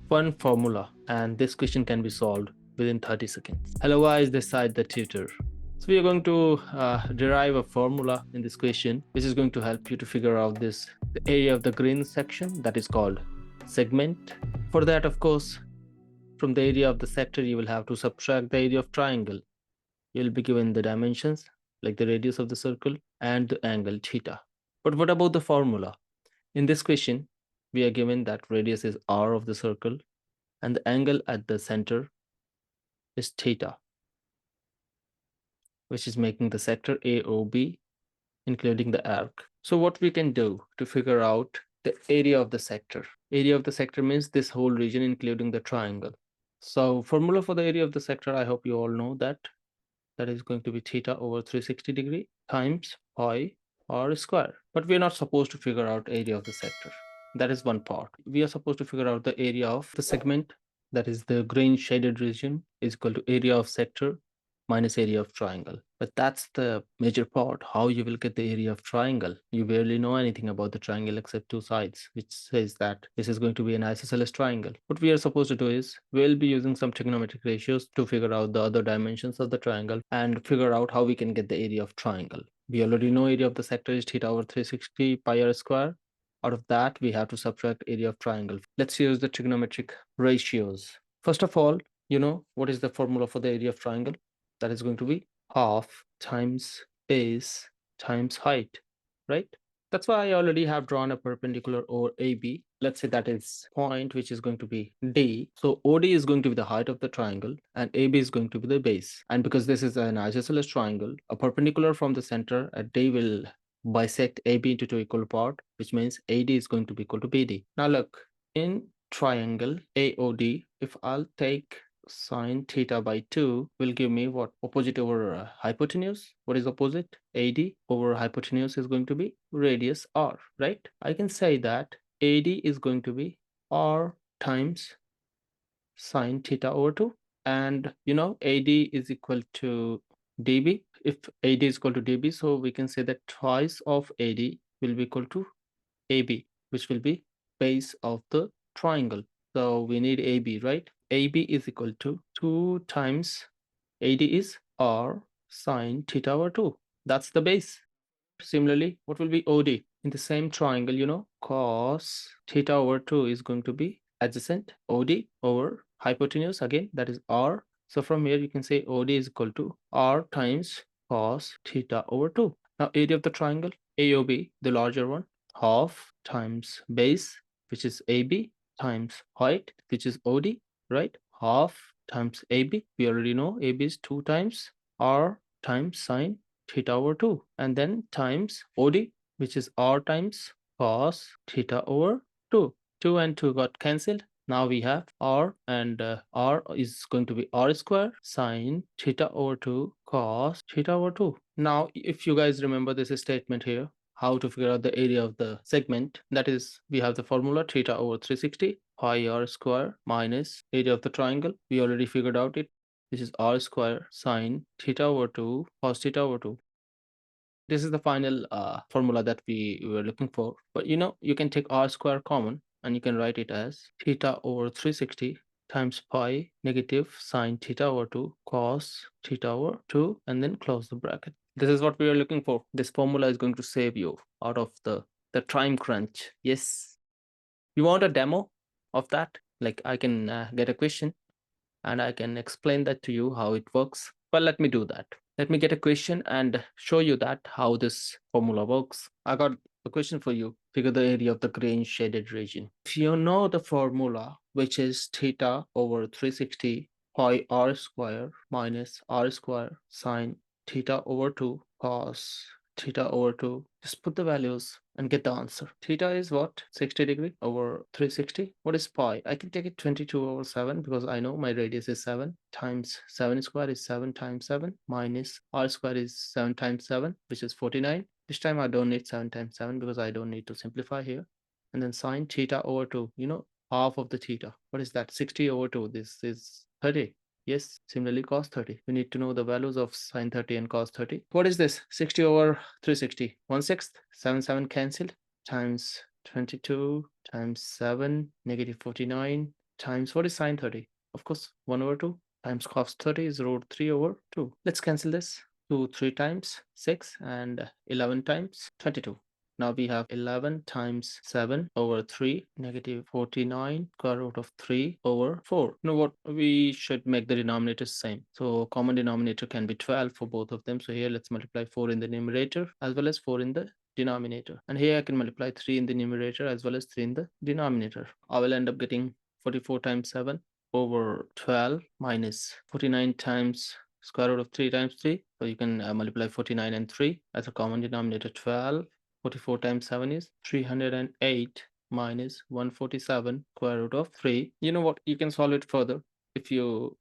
One formula, and this question can be solved within 30 seconds. Hello guys, this side the tutor. So we are going to derive a formula in this question, which is going to help you to figure out the area of the green section, that is called segment. For that, of course, from the area of the sector, you will have to subtract the area of triangle. You'll be given the dimensions, like the radius of the circle and the angle theta. But what about the formula? In this question, we are given that radius is r of the circle and the angle at the center is theta, which is making the sector AOB, including the arc. So what we can do to figure out the area of the sector? Area of the sector means this whole region, including the triangle. So formula for the area of the sector, I hope you all know that. That is going to be theta over 360 degree times pi r square. But we are not supposed to figure out area of the sector. That is one part. We are supposed to figure out the area of the segment, that is the green shaded region, is equal to area of sector minus area of triangle. But that's the major part, how you will get the area of triangle. You barely know anything about the triangle except two sides, which says that this is going to be an isosceles triangle. What we are supposed to do is we'll be using some trigonometric ratios to figure out the other dimensions of the triangle and figure out how we can get the area of triangle. We already know area of the sector is theta over 360 pi r square. Out of that, we have to subtract area of triangle. Let's use the trigonometric ratios. First of all, you know what is the formula for the area of triangle? That is going to be half times base times height, right? That's why I already have drawn a perpendicular over AB. Let's say that is point which is going to be D. So OD is going to be the height of the triangle and AB is going to be the base. And because this is an isosceles triangle, a perpendicular from the center at D will bisect AB into two equal parts, which means AD is going to be equal to BD. Now look, in triangle AOD, if I'll take sine theta by 2 will give me what? Opposite over hypotenuse. What is opposite? AD over hypotenuse is going to be radius r, right? I can say that AD is going to be r times sine theta over 2. And you know, AD is equal to dB. If AD is equal to dB, so we can say that twice of AD will be equal to AB, which will be base of the triangle. So we need AB, right? AB is equal to 2 times AD is r sine theta over 2. That's the base. Similarly, what will be OD? In the same triangle, you know, cos theta over 2 is going to be adjacent OD over hypotenuse, again, that is r. So from here, you can say OD is equal to r times cos theta over 2. Now, area of the triangle, AOB, the larger one, half times base, which is AB, times height, which is OD, right? Half times AB, we already know AB is 2 times r times sine theta over 2, and then times OD, which is r times cos theta over 2. 2 and 2 got cancelled. Now we have r, and r is going to be r square sine theta over 2 cos theta over 2. Now, if you guys remember this statement here, how to figure out the area of the segment, that is, we have the formula theta over 360 pi r square minus area of the triangle. We already figured out it, which is r square sine theta over 2 cos theta over 2. This is the final formula that we were looking for. But you know, you can take r square common and you can write it as theta over 360 times pi negative sine theta over 2 cos theta over 2, and then close the bracket. This is what we are looking for. This formula is going to save you out of the time crunch. Yes. You want a demo of that? Like I can get a question and I can explain that to you how it works. Well, let me do that. Let me get a question and show you that how this formula works. I got a question for you. Figure the area of the green shaded region. If you know the formula, which is theta over 360 pi r square minus r square sine theta over 2 cos theta over 2, just put the values and get the answer. Theta is what? 60 degree over 360. What is pi? I can take it 22 over 7 because I know my radius is 7 times 7 square is 7 times 7 minus r square is 7 times 7, which is 49. This time I don't need 7 times 7 because I don't need to simplify here. And then sine theta over 2, you know, half of the theta. What is that? 60 over 2. This is 30. Yes, similarly cos 30. We need to know the values of sine 30 and cos 30. What is this? 60 over 360. 1/6. 7, 7 cancelled. Times 22 times 7, negative 49 times what is sine 30? Of course, 1 over 2 times cos 30 is root 3 over 2. Let's cancel this. 2 3 times 6 and 11 times 22. Now we have 11 times 7 over 3 negative 49 square root of 3 over 4. You know what? We should make the denominators same. So common denominator can be 12 for both of them. So here let's multiply 4 in the numerator as well as 4 in the denominator. And here I can multiply 3 in the numerator as well as 3 in the denominator. I will end up getting 44 times 7 over 12 minus 49 times square root of 3 times 3. So you can multiply 49 and 3 as a common denominator. 12 44 times 7 is 308 minus 147 square root of 3. You know what? You can solve it further if you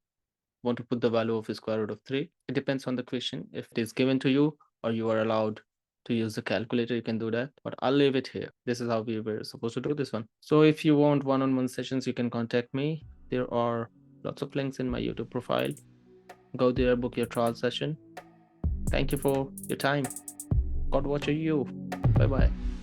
want to put the value of the square root of 3. It depends on the question. If it is given to you or you are allowed to use the calculator, you can do that. But I'll leave it here. This is how we were supposed to do this one. So if you want one-on-one sessions, you can contact me. There are lots of links in my YouTube profile. Go there, book your trial session. Thank you for your time. God watch you. Bye-bye.